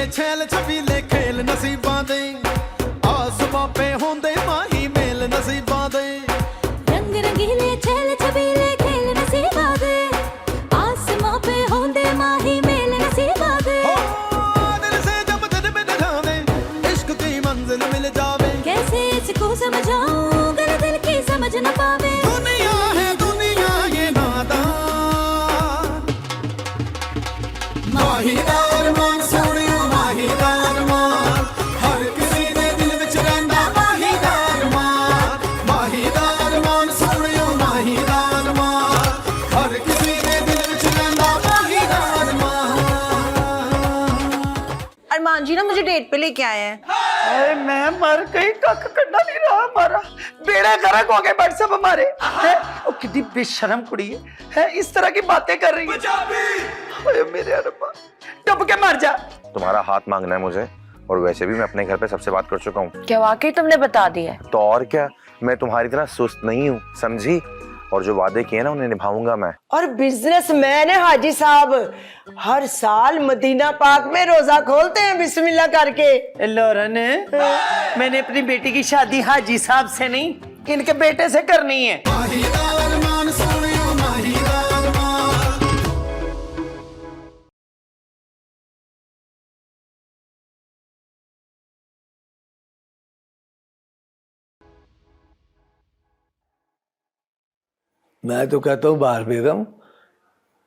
छैल छबीले खेल नसीबां दे आसमां पे होंदे माही मेल नसीबां दे रंग रंगीले छैल छबीले खेल नसीबां दे आसमां पे होंदे माही मेल नसीबां दे दिल से जब दिल में ढावे इश्क की मंजिल मिल जावे कैसे इसको समझाऊं अगर दिल की समझ न पावे दुनिया है दुनिया ये नादान माहीदार मान सोनिया माहीदार मान हर किसी दे दिल विच रहिंदा माहीदार मान सोनिया माहीदार मान हर किसी दे दिल विच रहिंदा माहीदार मान। अरमान जी ना मुझे डेट पे लेके आए हैं। अरे मैं मर गई, कख करना नहीं रहा हमारा, बेड़ा गर्क हो गए बट सब हमारे है। ओ कितनी बेशर्म कुड़ी है, इस तरह की बातें कर रही है। ओए मेरे अरबा, डूब के मर जा। तुम्हारा हाथ मांगना है मुझे, और वैसे भी मैं अपने घर पे सबसे बात कर चुका हूँ। क्या वाकई तुमने बता दिया है? तो और क्या, मैं तुम्हारी तरह सुस्त नहीं हूँ, समझी? और जो वादे किए ना उन्हें निभाऊंगा मैं। और बिजनेसमैन है हाजी साहब, हर साल मदीना पाक में रोजा खोलते हैं बिस्मिल्लाह करके। लौरन, मैंने अपनी बेटी की शादी हाजी साहब से नहीं, इनके बेटे से करनी है। माहीदार मान सोनिया माहीदार मान। मैं तो कहता हूँ बाहर बेगम,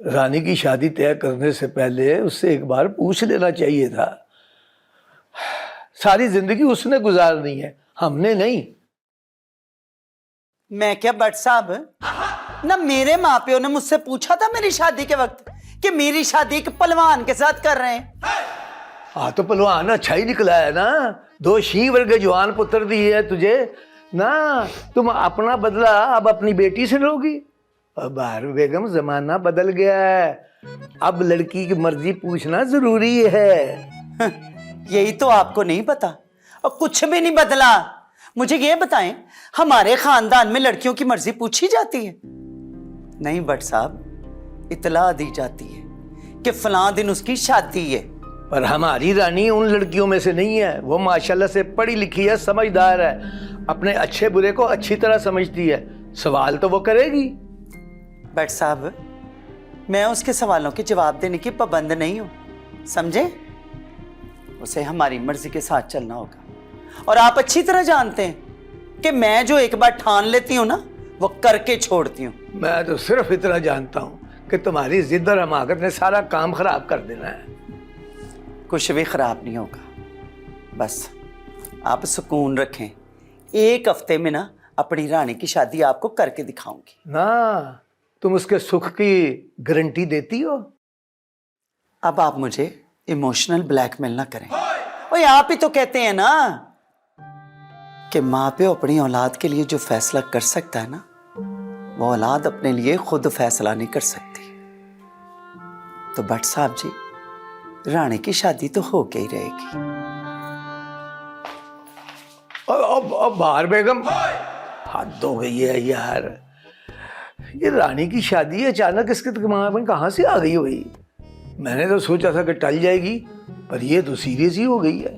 रानी की शादी तय करने से पहले उससे एक बार पूछ लेना चाहिए था। सारी जिंदगी उसने गुजारनी है, हमने नहीं। मैं क्या बट साहब, ना मेरे माँ प्यो ने मुझसे पूछा था मेरी शादी के वक्त कि मेरी शादी एक पहलवान के साथ कर रहे हैं। हाँ तो पहलवान अच्छा ही निकला है ना, 2 शीं वर्गे जवान पुत्र दिए है तुझे ना। तुम अपना बदला अब अपनी बेटी से लोगी। अब बाहर बेगम जमाना बदल गया है, अब लड़की की मर्जी पूछना जरूरी है। यही तो आपको नहीं पता, और कुछ भी नहीं बदला। मुझे ये बताएं, हमारे खानदान में लड़कियों की मर्जी पूछी जाती है? नहीं बट साहब, इतला दी जाती है कि फलां दिन उसकी शादी है। पर हमारी रानी उन लड़कियों में से नहीं है, वो माशाल्लाह से पढ़ी लिखी है, समझदार है, अपने अच्छे बुरे को अच्छी तरह समझती है। सवाल तो वो करेगी। बट साहब, मैं उसके सवालों के जवाब देने की पाबंद नहीं हूं, समझे? उसे हमारी मर्जी के साथ चलना होगा, और आप अच्छी तरह जानते हैं कि मैं जो एक बार ठान लेती हूँ ना, वो करके छोड़ती हूँ। मैं तो सिर्फ इतना जानता हूँ कि तुम्हारी जिद और हमाकत ने सारा काम खराब कर देना है। कुछ भी खराब नहीं होगा, बस आप सुकून रखें। 1 हफ्ते में ना अपनी रानी की शादी आपको करके दिखाऊंगी ना। तुम उसके सुख की गारंटी देती हो? अब आप मुझे इमोशनल ब्लैकमेल ना करें। ओए आप ही तो कहते हैं ना कि माँ प्यो अपनी औलाद के लिए जो फैसला कर सकता है ना, वो औलाद अपने लिए खुद फैसला नहीं कर सकती। तो भट्ट साहब जी, रानी की शादी तो हो के ही रहेगी। अब बाहर बेगम, हद हो गई है यार। ये रानी की शादी अचानक इसके दिमाग में कहाँ से आ गई हुई? मैंने तो सोचा था कि टल जाएगी, पर ये तो सीरियस ही हो गई है।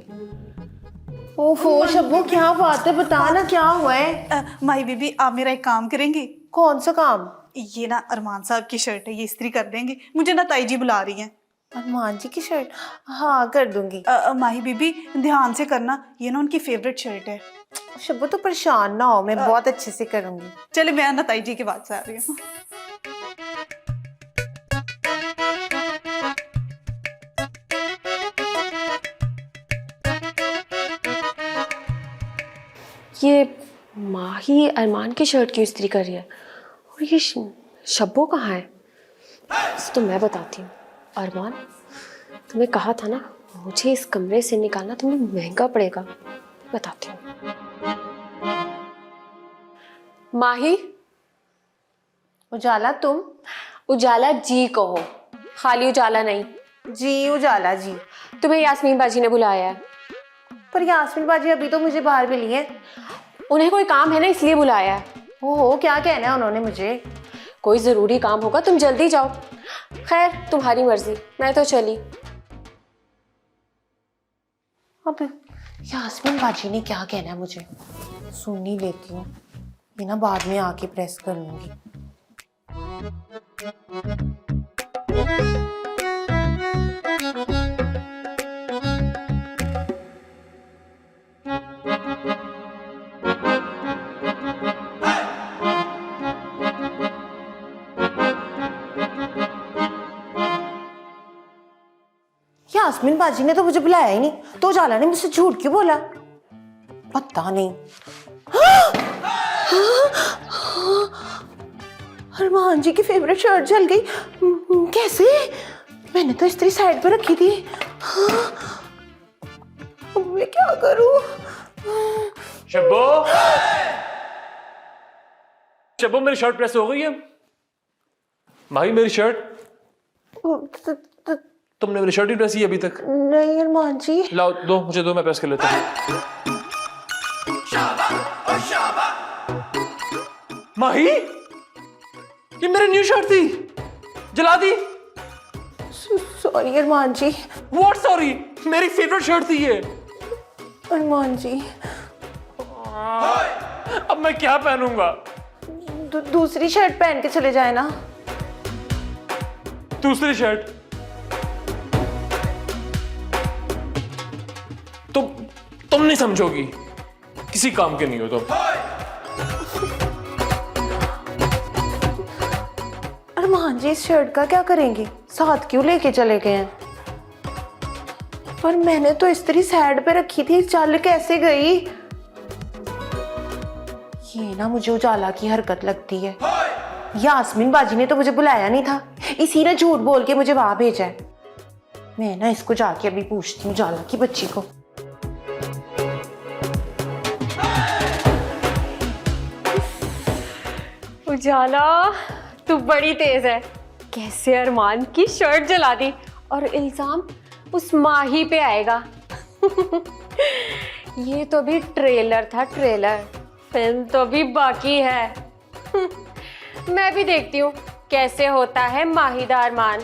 ओहो शब्बू, क्या बात है, बता ना क्या हुआ है? माही बीबी, आप मेरा एक काम करेंगे? कौन सा काम? ये ना अरमान साहब की शर्ट है, ये इस्त्री कर देंगे? मुझे ना ताई जी बुला रही हैं। अरमान जी की शर्ट? हाँ कर दूंगी। माही बीबी ध्यान से करना, ये ना उनकी फेवरेट शर्ट है। शब्बू तो परेशान ना हो, मैं बहुत अच्छे से करूंगी। चले मैं ना ताई जी के बाद से आ रही हूँ। ये माही अरमान की शर्ट क्यों इस्त्री कर रही है, और ये शब्बो कहाँ है? इसे तो मैं बताती हूँ। अरमान, तुम्हें कहा था ना, मुझे इस कमरे से निकालना तुम्हें महंगा पड़ेगा। बताती हूँ। माही, उजाला तुम? उजाला जी कहो, खाली उजाला नहीं। जी उजाला जी। तुम्हें यास्मीन बाजी ने बुलाया है। पर यास्मीन बाजी अभी तो मुझे बाहर मिली है। उन्हें कोई काम है ना, इसलिए बुलाया है। ओहो, क्या कहना है उन्होंने मुझे? कोई जरूरी काम होगा, तुम जल्दी जाओ। खैर तुम्हारी मर्जी, मैं तो चली। अब यास्मीन बाजी ने क्या कहना है मुझे, सुन ही लेती हूँ, ये ना बाद में आके प्रेस कर लूंगी। यास्मीन बाजी ने तो मुझे बुलाया ही नहीं, तो उजाला ने मुझसे झूठ क्यों बोला, पता नहीं। अरमान जी की फेवरेट शर्ट जल गई, कैसे? मैंने तो इस्त्री साइड पे रखी थी। अब मैं क्या करूं? शब्बो, शब्बो मेरी शर्ट प्रेस हो गई है। माही मेरी शर्ट, तुमने मेरी शर्ट ही प्रेस की अभी तक? नहीं अरमान जी। लाओ दो, मुझे दो, मैं प्रेस कर लेता हूँ। माही, ये मेरी न्यू शर्ट थी, जला दी। Sorry Armaan ji. What sorry, मेरी फेवरेट शर्ट थी ये। अरमान जी अब मैं क्या पहनूंगा? दूसरी शर्ट पहन के चले जाए ना। दूसरी शर्ट? तुम नहीं समझोगी, किसी काम के नहीं हो तुम। अरमान जी इस शर्ट का क्या करेंगे, साथ क्यों लेके चले गए हैं? पर मैंने तो इस्त्री साइड पे रखी थी, चल कैसे गई? ये ना मुझे उजाला की हरकत लगती है। यास्मीन बाजी ने तो मुझे बुलाया नहीं था, इसी ने झूठ बोल के मुझे वहां भेजा है। मैं ना इसको जाके अभी पूछती हूँ उजाला की बच्ची को। उजाला तू बड़ी तेज है, कैसे अरमान की शर्ट जला दी, और इल्जाम उस माही पे आएगा। ये तो भी ट्रेलर था, ट्रेलर, फिल्म तो भी बाकी है। मैं भी देखती हूँ कैसे होता है माहीदा अरमान।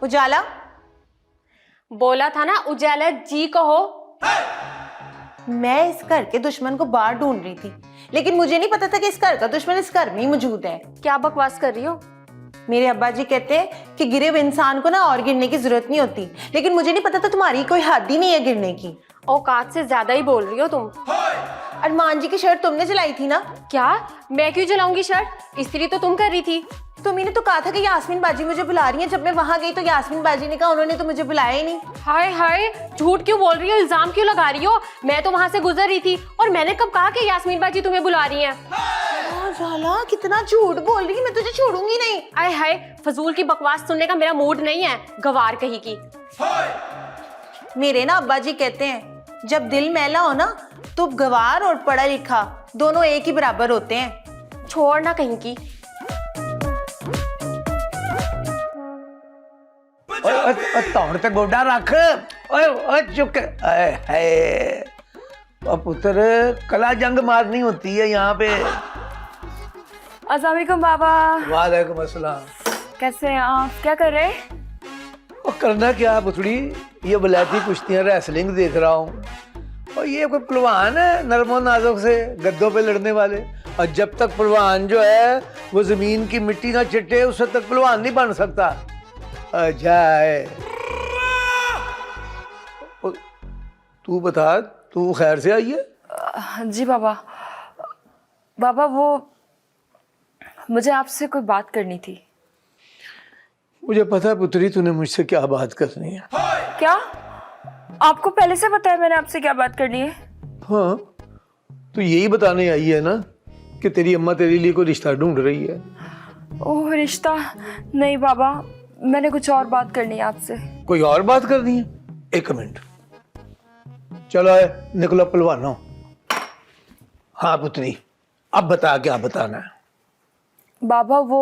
उजाला, बोला था ना उजाला जी कहो। मैं इस घर के दुश्मन को बाहर ढूंढ रही थी, लेकिन मुझे नहीं पता था कि इस घर का दुश्मन इस घर में ही मौजूद है। क्या बकवास कर रही हो? मेरे अब्बा जी कहते हैं कि गिरे हुए इंसान को ना और गिरने की जरूरत नहीं होती, लेकिन मुझे नहीं पता था तुम्हारी कोई हद ही नहीं है गिरने की। औकात से ज्यादा ही बोल रही हो तुम। अरमान जी की शर्ट तुमने जलाई थी ना? क्या? मैं क्यों जलाऊंगी शर्ट? इस्त्री तो तुम कर रही थी। तुम्ही ने तो कहा था कि यास्मीन बाजी मुझे बुला रही है। जब मैं वहां गई तो यास्मीन बाजी ने कहा उन्होंने तो मुझे बुलाया ही नहीं। हाय हाय, झूठ क्यों बोल रही हो, इल्जाम क्यों लगा रही हो? मैं तो वहां से गुजर रही थी, और मैंने कब कहा कि यास्मीन बाजी तुम्हें बुला रही हैं? जाला कितना झूठ बोल रही है, मैं तुझे छोड़ूंगी नहीं। आय हाय, फजूल की बकवास सुनने का मेरा मूड नहीं है, गवार कहीं की। मेरे ना अब्बा जी कहते हैं जब दिल मैला हो ना तो गवार और पढ़ा लिखा दोनों एक ही बराबर होते हैं। छोड़ ना कहीं की। तौड़ पे गोडा रख, चुप कर। पुत्र, कला जंग मारनी होती है यहाँ पे। अस्सलाम वालेकुम बाबा। वालेकुम अस्सलाम। कैसे हैं आप, क्या कर रहे हैं? और करना क्या पुतड़ी, ये बलाती कुश्तियाँ रेसलिंग देख रहा हूँ, और ये कोई पहलवान है नरमो नाजुक से गद्दों पे लड़ने वाले, और जब तक पहलवान जो है वो जमीन की मिट्टी ना चिट्टे उससे तक पहलवान नहीं बन सकता। जाए तू बता, तू खैर से आई है? जी बाबा। बाबा वो मुझे आपसे कोई बात करनी थी। मुझे पता है पुत्री तूने मुझसे क्या बात करनी है। क्या? आपको पहले से पता है मैंने आपसे क्या बात करनी है? हाँ, तो यही बताने आई है ना कि तेरी अम्मा तेरे लिए कोई रिश्ता ढूंढ रही है। ओह रिश्ता? नहीं बाबा, मैंने कुछ और बात करनी है आपसे। कोई और बात करनी है? एक मिनट, चलो है निकलो पहलवानो। हाँ पुत्री, अब बता क्या बताना है। बाबा वो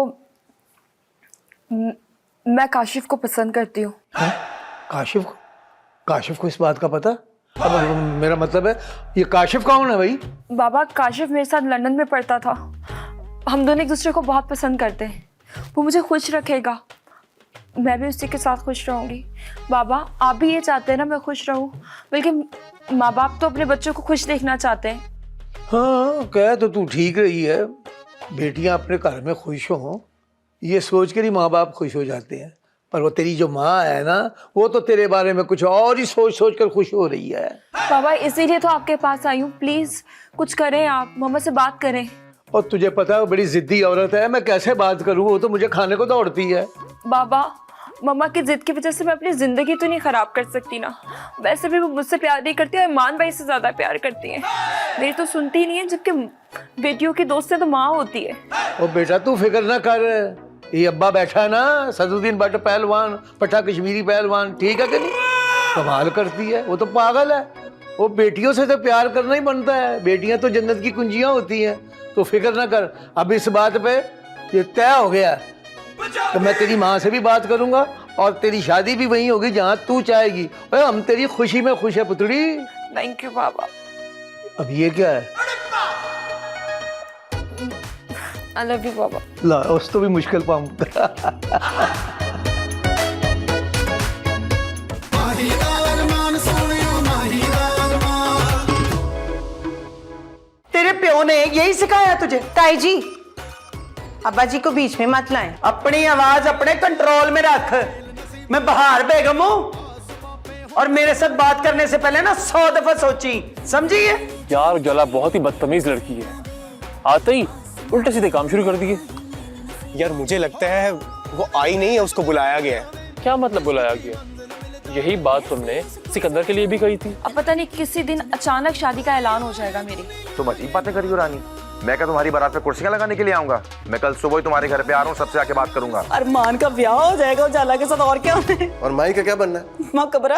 मैं काशिफ को पसंद करती हूँ। काशिफ को? काशिफ को इस बात का पता? अब मेरा मतलब है ये काशिफ कौन है भाई? बाबा काशिफ मेरे साथ लंदन में पढ़ता था, हम दोनों एक दूसरे को बहुत पसंद करते हैं, वो मुझे खुश रखेगा। मैं भी उसी के साथ खुश रहूंगी। बाबा आप भी ये चाहते हैं ना मैं खुश रहूं, बल्कि माँ बाप तो अपने बच्चों को खुश देखना चाहते हैं। हाँ कह तो तू ठीक रही है, बेटियां अपने घर में खुश हों ये सोच कर ही माँ बाप खुश हो जाते हैं। पर वो तेरी जो माँ है ना, वो तो तेरे बारे में कुछ और ही सोच सोच कर खुश हो रही है। बाबा इसीलिए तो आपके पास आई हूँ, प्लीज कुछ करें, आप मम्मा से बात करें। और तुझे पता है वो बड़ी जिद्दी औरत है, मैं कैसे बात करूँ, वो तो मुझे खाने को दौड़ती है। बाबा मम्मा की जिद की वजह से मैं अपनी जिंदगी तो नहीं खराब कर सकती ना। वैसे भी वो मुझसे प्यार नहीं करती है, अरमान भाई से ज्यादा प्यार करती है। मेरी तो सुनती ही नहीं है, जबकि बेटियों की दोस्त से तो माँ होती है। ओ बेटा तू फिक्र ना कर, ये अब्बा बैठा है ना सदुद्दीन भट्ट पहलवान, पठा कश्मीरी पहलवान, ठीक है कि नहीं, कमाल करती है। वो तो पागल है, वो बेटियों से तो प्यार करना ही बनता है, बेटियां तो जन्नत की कुंजियां होती हैं। तो फिक्र ना कर, अब इस बात पे ये तय हो गया तो मैं तेरी माँ से भी बात करूंगा और तेरी शादी भी वहीं होगी जहां तू चाहेगी। ओए हम तेरी खुशी में खुश है पुतड़ी। थैंक यू बाबा। अब ये क्या है? आई लव यू बाबा। ला उस तो भी मुश्किल पाऊं। माही दा अरमान सोनियो, माही दा अरमान। तेरे प्यो ने यही सिखाया तुझे? ताई जी अब्बा जी को बीच में मत लाएं। अपनी आवाज अपने कंट्रोल में रख। मैं बहार बेगम हूं और मेरे साथ बात करने से पहले ना 100 दफा सोची, समझी है? यार गला बहुत ही बदतमीज लड़की है, आते ही उल्टे सीधे काम शुरू कर दिए। यार मुझे लगता है वो आई नहीं है, उसको बुलाया गया है। क्या मतलब बुलाया गया? यही बात तुमने सिकंदर के लिए भी कही थी। अब पता नहीं किसी दिन अचानक शादी का ऐलान हो जाएगा मेरी। तुम अजीब बातें करी हो रानी। मैं क्या तुम्हारी बारात पे कुर्सियां लगाने के लिए आऊंगा? मैं कल सुबह ही तुम्हारे घर पे आ रहा हूँ, सबसे आके बात करूंगा। अरमान का ब्याह हो जाएगा उजाला के साथ, और क्या? और माई का क्या बनना है? मकबरा।